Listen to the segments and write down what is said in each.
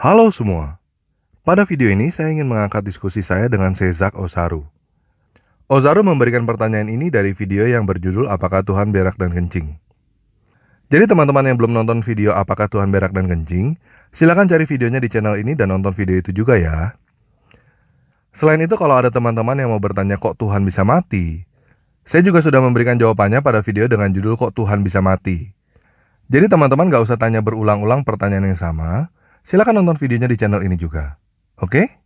Halo semua, pada video ini saya ingin mengangkat diskusi saya dengan Sezak Osaru. Osaru memberikan pertanyaan ini dari video yang berjudul Apakah Tuhan Berak dan Kencing? Jadi teman-teman yang belum nonton video Apakah Tuhan Berak dan Kencing, silakan cari videonya di channel ini dan nonton video itu juga ya. Selain itu, kalau ada teman-teman yang mau bertanya kok Tuhan bisa mati, saya juga sudah memberikan jawabannya pada video dengan judul Kok Tuhan Bisa Mati. Jadi teman-teman gak usah tanya berulang-ulang pertanyaan yang sama, silakan nonton videonya di channel ini juga. Oke?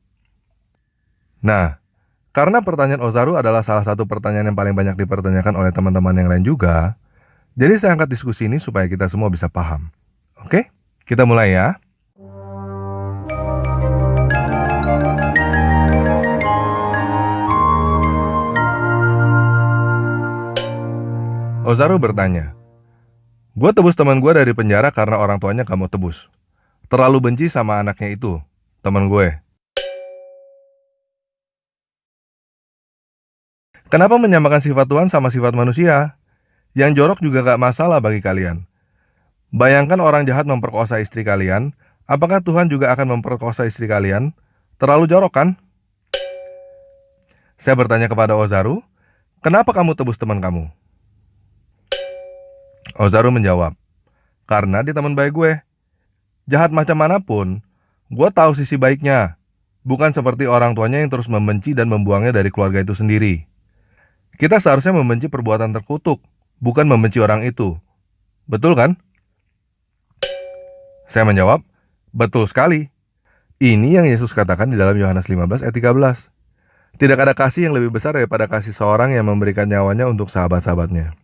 Nah, karena pertanyaan Osaru adalah salah satu pertanyaan yang paling banyak dipertanyakan oleh teman-teman yang lain juga, jadi saya angkat diskusi ini supaya kita semua bisa paham. Oke? Kita mulai ya. Osaru bertanya, "Gue tebus teman gue dari penjara karena orang tuanya gak mau tebus. Terlalu benci sama anaknya itu, teman gue. Kenapa menyamakan sifat Tuhan sama sifat manusia? Yang jorok juga gak masalah bagi kalian. Bayangkan orang jahat memperkosa istri kalian, apakah Tuhan juga akan memperkosa istri kalian? Terlalu jorok kan?" Saya bertanya kepada Osaru, "Kenapa kamu tebus teman kamu?" Osaru menjawab, "Karena dia teman baik gue. Jahat macam manapun, gue tahu sisi baiknya. Bukan seperti orang tuanya yang terus membenci dan membuangnya dari keluarga itu sendiri. Kita seharusnya membenci perbuatan terkutuk, bukan membenci orang itu. Betul kan?" Saya menjawab, "Betul sekali. Ini yang Yesus katakan di dalam Yohanes 15 ayat 13. Tidak ada kasih yang lebih besar daripada kasih seorang yang memberikan nyawanya untuk sahabat-sahabatnya."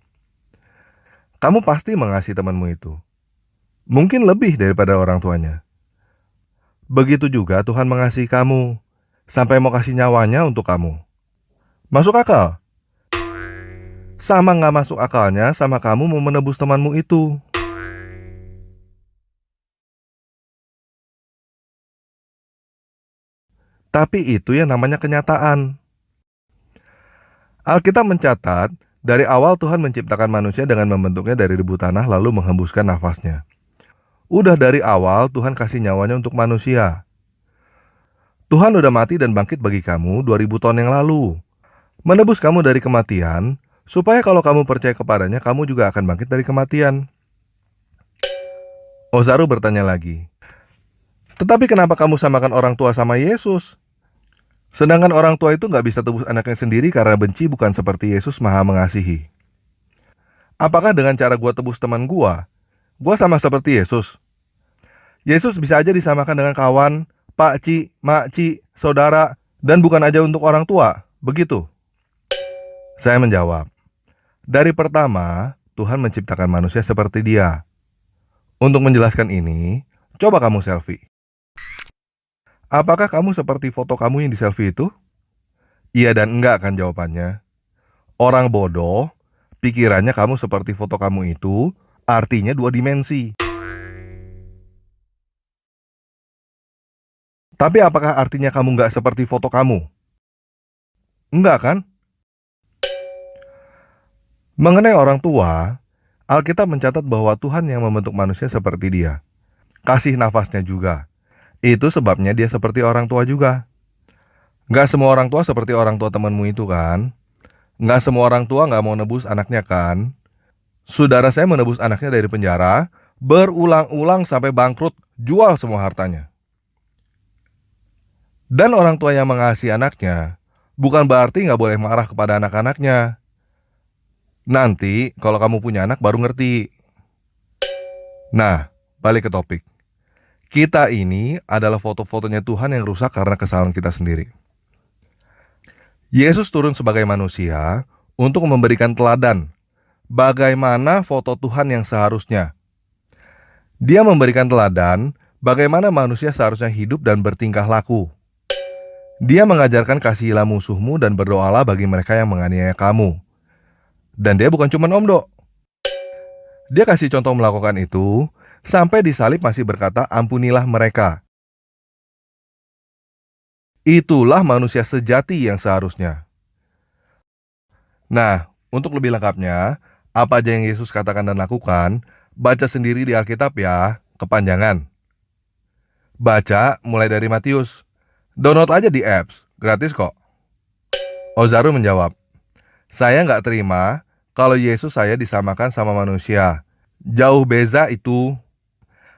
Kamu pasti mengasihi temanmu itu. Mungkin lebih daripada orang tuanya. Begitu juga Tuhan mengasihi kamu, sampai mau kasih nyawanya untuk kamu. Masuk akal? Sama nggak masuk akalnya sama kamu mau menebus temanmu itu. Tapi itu yang namanya kenyataan. Alkitab mencatat, dari awal Tuhan menciptakan manusia dengan membentuknya dari debu tanah lalu menghembuskan nafasnya. Udah dari awal Tuhan kasih nyawanya untuk manusia. Tuhan udah mati dan bangkit bagi kamu 2000 tahun yang lalu. Menebus kamu dari kematian, supaya kalau kamu percaya kepadanya, kamu juga akan bangkit dari kematian. Osaru bertanya lagi, "Tetapi kenapa kamu samakan orang tua sama Yesus? Sedangkan orang tua itu nggak bisa tebus anaknya sendiri karena benci, bukan seperti Yesus Maha Mengasihi. Apakah dengan cara gua tebus teman gua sama seperti Yesus? Yesus bisa aja disamakan dengan kawan, pakci, makci, saudara, dan bukan aja untuk orang tua, begitu?" Saya menjawab, "Dari pertama, Tuhan menciptakan manusia seperti dia. Untuk menjelaskan ini, coba kamu selfie. Apakah kamu seperti foto kamu yang di selfie itu?" Iya dan enggak kan jawabannya. Orang bodoh, pikirannya kamu seperti foto kamu itu, artinya 2 dimensi. Tapi apakah artinya kamu nggak seperti foto kamu? Enggak kan? Mengenai orang tua, Alkitab mencatat bahwa Tuhan yang membentuk manusia seperti dia. Kasih nafasnya juga. Itu sebabnya dia seperti orang tua juga. Nggak semua orang tua seperti orang tua temanmu itu kan? Nggak semua orang tua nggak mau nebus anaknya kan? Saudara saya menebus anaknya dari penjara, berulang-ulang sampai bangkrut, jual semua hartanya. Dan orang tua yang mengasihi anaknya, bukan berarti nggak boleh marah kepada anak-anaknya. Nanti kalau kamu punya anak baru ngerti. Nah, balik ke topik. Kita ini adalah foto-fotonya Tuhan yang rusak karena kesalahan kita sendiri. Yesus turun sebagai manusia untuk memberikan teladan bagaimana foto Tuhan yang seharusnya. Dia memberikan teladan bagaimana manusia seharusnya hidup dan bertingkah laku. Dia mengajarkan kasihilah musuhmu dan berdoalah bagi mereka yang menganiaya kamu. Dan dia bukan cuma omdo. Dia kasih contoh melakukan itu, sampai disalib masih berkata, "Ampunilah mereka." Itulah manusia sejati yang seharusnya. Nah, untuk lebih lengkapnya, apa aja yang Yesus katakan dan lakukan, baca sendiri di Alkitab ya, kepanjangan. Baca mulai dari Matius. Download aja di apps, gratis kok. Ozaru menjawab, saya nggak terima kalau Yesus saya disamakan sama manusia. Jauh beza itu.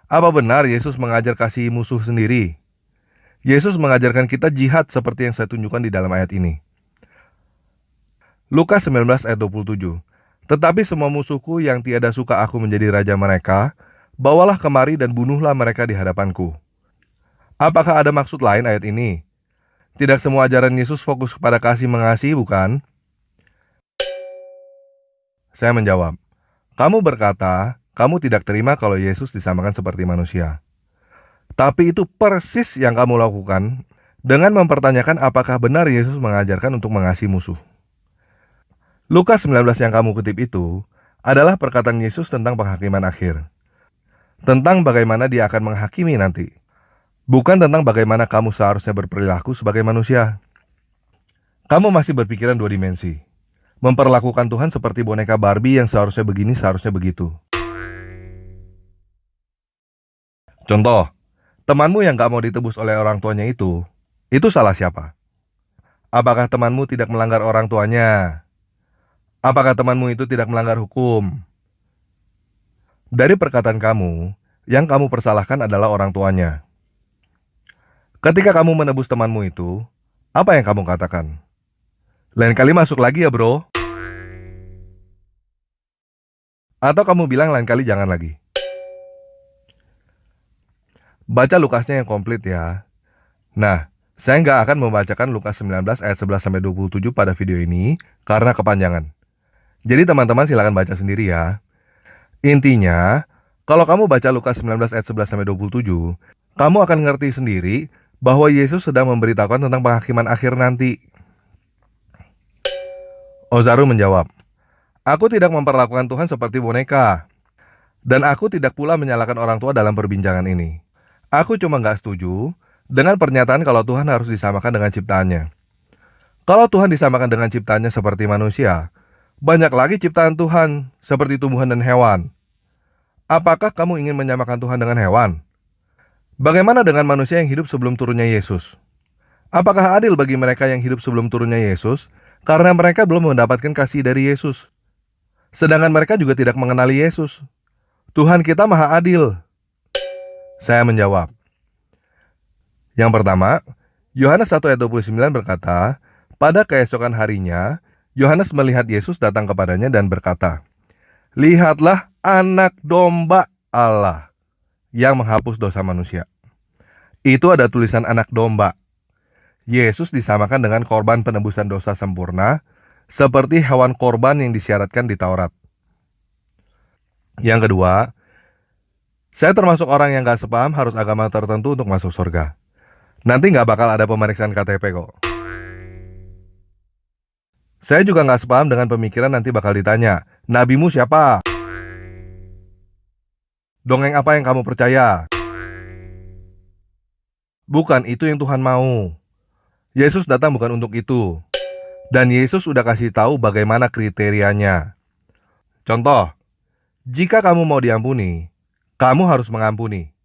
Apa benar Yesus mengajar kasih musuh sendiri? Yesus mengajarkan kita jihad seperti yang saya tunjukkan di dalam ayat ini. Lukas 19 ayat 27. Tetapi semua musuhku yang tiada suka aku menjadi raja mereka, bawalah kemari dan bunuhlah mereka di hadapanku. Apakah ada maksud lain ayat ini? Tidak semua ajaran Yesus fokus kepada kasih mengasihi, bukan? Saya menjawab, kamu berkata, kamu tidak terima kalau Yesus disamakan seperti manusia. Tapi itu persis yang kamu lakukan dengan mempertanyakan apakah benar Yesus mengajarkan untuk mengasihi musuh. Lukas 19 yang kamu kutip itu adalah perkataan Yesus tentang penghakiman akhir. Tentang bagaimana dia akan menghakimi nanti. Bukan tentang bagaimana kamu seharusnya berperilaku sebagai manusia. Kamu masih berpikiran dua dimensi. Memperlakukan Tuhan seperti boneka Barbie yang seharusnya begini, seharusnya begitu. Contoh, temanmu yang gak mau ditebus oleh orang tuanya itu salah siapa? Apakah temanmu tidak melanggar orang tuanya? Apakah temanmu itu tidak melanggar hukum? Dari perkataan kamu, yang kamu persalahkan adalah orang tuanya. Ketika kamu menebus temanmu itu, apa yang kamu katakan? Lain kali masuk lagi ya bro. Atau kamu bilang lain kali jangan lagi. Baca Lukasnya yang komplit ya. Nah, saya nggak akan membacakan Lukas 19 ayat 11-27 pada video ini karena kepanjangan. Jadi teman-teman silakan baca sendiri ya. Intinya, kalau kamu baca Lukas 19 ayat 11-27, kamu akan ngerti sendiri bahwa Yesus sedang memberitahukan tentang penghakiman akhir nanti. Ozaru menjawab, aku tidak memperlakukan Tuhan seperti boneka. Dan aku tidak pula menyalahkan orang tua dalam perbincangan ini. Aku cuma nggak setuju dengan pernyataan kalau Tuhan harus disamakan dengan ciptaannya. Kalau Tuhan disamakan dengan ciptaannya seperti manusia, banyak lagi ciptaan Tuhan seperti tumbuhan dan hewan. Apakah kamu ingin menyamakan Tuhan dengan hewan? Bagaimana dengan manusia yang hidup sebelum turunnya Yesus? Apakah adil bagi mereka yang hidup sebelum turunnya Yesus karena mereka belum mendapatkan kasih dari Yesus? Sedangkan mereka juga tidak mengenali Yesus. Tuhan kita maha adil. Saya menjawab. Yang pertama, Yohanes 1 ayat 29 berkata, pada keesokan harinya, Yohanes melihat Yesus datang kepadanya dan berkata, lihatlah anak domba Allah yang menghapus dosa manusia. Itu ada tulisan anak domba. Yesus disamakan dengan korban penebusan dosa sempurna, seperti hewan korban yang disyaratkan di Taurat. Yang kedua, saya termasuk orang yang gak sepaham harus agama tertentu untuk masuk surga. Nanti gak bakal ada pemeriksaan KTP kok. Saya juga gak sepaham dengan pemikiran nanti bakal ditanya, nabimu siapa? Dongeng apa yang kamu percaya? Bukan itu yang Tuhan mau. Yesus datang bukan untuk itu. Dan Yesus udah kasih tahu bagaimana kriterianya. Contoh, jika kamu mau diampuni, kamu harus mengampuni.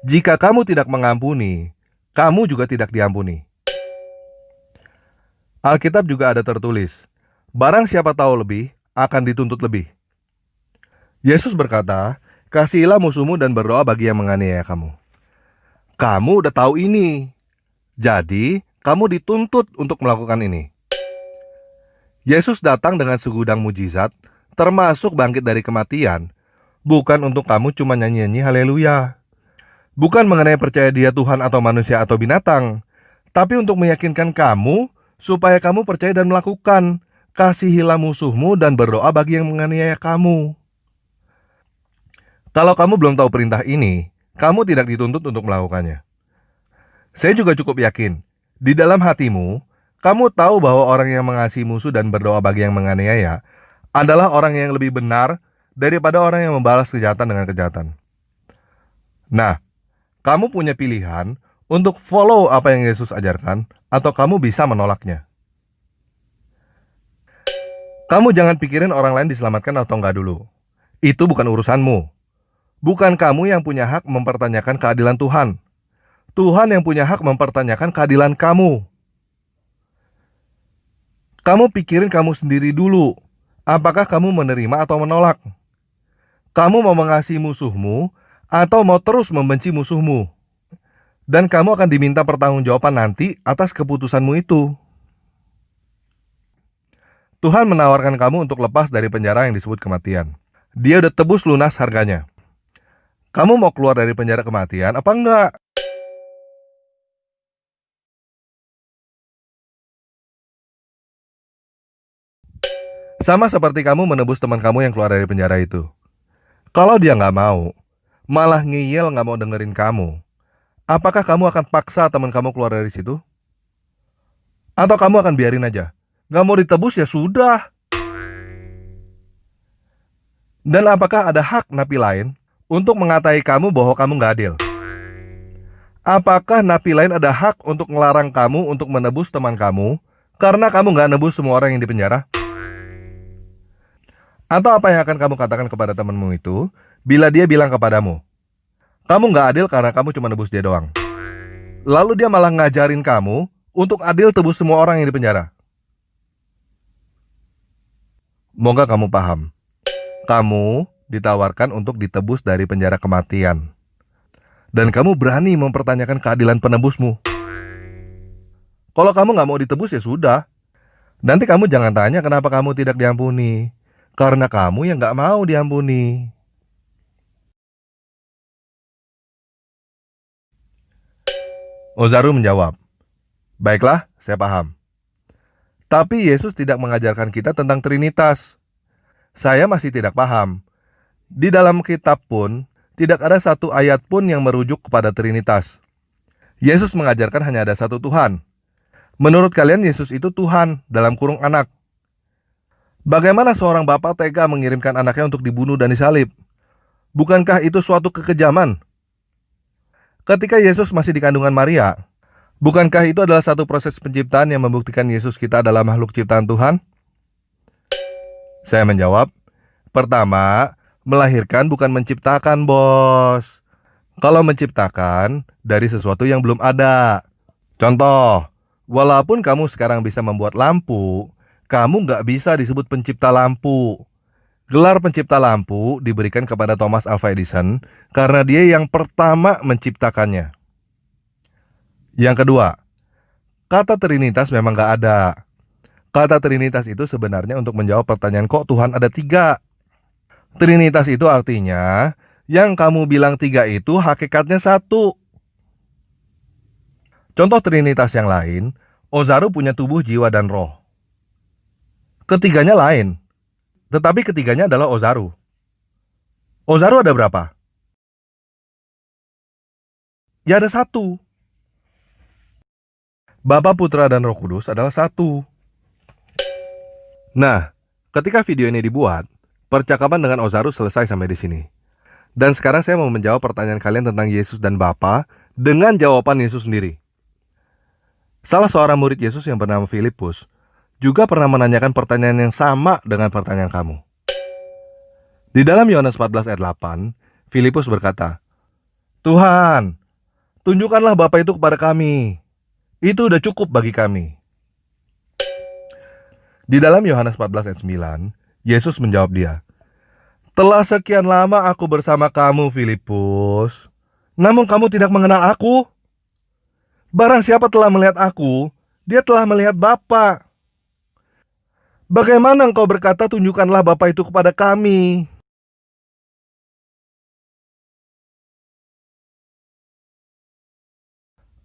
Jika kamu tidak mengampuni, kamu juga tidak diampuni. Alkitab juga ada tertulis, barang siapa tahu lebih, akan dituntut lebih. Yesus berkata, kasihilah musuhmu dan berdoa bagi yang menganiaya kamu. Kamu udah tahu ini, jadi kamu dituntut untuk melakukan ini. Yesus datang dengan segudang mujizat, termasuk bangkit dari kematian, bukan untuk kamu cuma nyanyi-nyanyi haleluya. Bukan mengenai percaya dia Tuhan atau manusia atau binatang, tapi untuk meyakinkan kamu supaya kamu percaya dan melakukan. Kasihilah musuhmu dan berdoa bagi yang menganiaya kamu. Kalau kamu belum tahu perintah ini, kamu tidak dituntut untuk melakukannya. Saya juga cukup yakin, di dalam hatimu, kamu tahu bahwa orang yang mengasihi musuh dan berdoa bagi yang menganiaya adalah orang yang lebih benar daripada orang yang membalas kejahatan dengan kejahatan. Nah, kamu punya pilihan untuk follow apa yang Yesus ajarkan, atau kamu bisa menolaknya. Kamu jangan pikirin orang lain diselamatkan atau enggak dulu. Itu bukan urusanmu. Bukan kamu yang punya hak mempertanyakan keadilan Tuhan. Tuhan yang punya hak mempertanyakan keadilan kamu. Kamu pikirin kamu sendiri dulu. Apakah kamu menerima atau menolak? Kamu mau mengasihi musuhmu atau mau terus membenci musuhmu? Dan kamu akan diminta pertanggungjawaban nanti atas keputusanmu itu. Tuhan menawarkan kamu untuk lepas dari penjara yang disebut kematian. Dia udah tebus lunas harganya. Kamu mau keluar dari penjara kematian apa enggak? Sama seperti kamu menebus teman kamu yang keluar dari penjara itu. Kalau dia nggak mau, malah ngeyel nggak mau dengerin kamu, apakah kamu akan paksa teman kamu keluar dari situ? Atau kamu akan biarin aja? Nggak mau ditebus ya sudah. Dan apakah ada hak napi lain untuk mengatai kamu bahwa kamu nggak adil? Apakah napi lain ada hak untuk melarang kamu untuk menebus teman kamu karena kamu nggak nebus semua orang yang di penjara? Atau apa yang akan kamu katakan kepada temanmu itu bila dia bilang kepadamu, kamu nggak adil karena kamu cuma nebus dia doang. Lalu dia malah ngajarin kamu untuk adil tebus semua orang yang di penjara. Moga kamu paham. Kamu ditawarkan untuk ditebus dari penjara kematian. Dan kamu berani mempertanyakan keadilan penebusmu. Kalau kamu nggak mau ditebus ya sudah. Nanti kamu jangan tanya kenapa kamu tidak diampuni. Karena kamu yang nggak mau diampuni. Ozaru menjawab, baiklah, saya paham. Tapi Yesus tidak mengajarkan kita tentang Trinitas. Saya masih tidak paham. Di dalam kitab pun, tidak ada satu ayat pun yang merujuk kepada Trinitas. Yesus mengajarkan hanya ada satu Tuhan. Menurut kalian Yesus itu Tuhan dalam kurung anak. Bagaimana seorang bapak tega mengirimkan anaknya untuk dibunuh dan disalib? Bukankah itu suatu kekejaman? Ketika Yesus masih di kandungan Maria, bukankah itu adalah satu proses penciptaan yang membuktikan Yesus kita adalah makhluk ciptaan Tuhan? Saya menjawab, pertama, melahirkan bukan menciptakan, bos. Kalau menciptakan, dari sesuatu yang belum ada. Contoh, walaupun kamu sekarang bisa membuat lampu, kamu nggak bisa disebut pencipta lampu. Gelar pencipta lampu diberikan kepada Thomas Alva Edison karena dia yang pertama menciptakannya. Yang kedua, kata Trinitas memang nggak ada. Kata Trinitas itu sebenarnya untuk menjawab pertanyaan kok Tuhan ada 3. Trinitas itu artinya yang kamu bilang 3 itu hakikatnya 1. Contoh Trinitas yang lain, Ozaru punya tubuh, jiwa, dan roh. Ketiganya lain, tetapi ketiganya adalah Ozaru. Ozaru ada berapa? Ya ada 1. Bapa, Putra, dan Roh Kudus adalah 1. Nah, ketika video ini dibuat, percakapan dengan Ozaru selesai sampai di sini. Dan sekarang saya mau menjawab pertanyaan kalian tentang Yesus dan Bapa dengan jawaban Yesus sendiri. Salah seorang murid Yesus yang bernama Filipus juga pernah menanyakan pertanyaan yang sama dengan pertanyaan kamu. Di dalam Yohanes 14 ayat 8, Filipus berkata, Tuhan, tunjukkanlah Bapa itu kepada kami. Itu udah cukup bagi kami. Di dalam Yohanes 14 ayat 9, Yesus menjawab dia, telah sekian lama aku bersama kamu, Filipus, namun kamu tidak mengenal aku. Barang siapa telah melihat aku, dia telah melihat Bapa. Bagaimana engkau berkata tunjukkanlah Bapa itu kepada kami?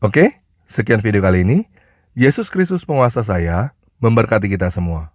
Oke, sekian video kali ini. Yesus Kristus penguasa saya memberkati kita semua.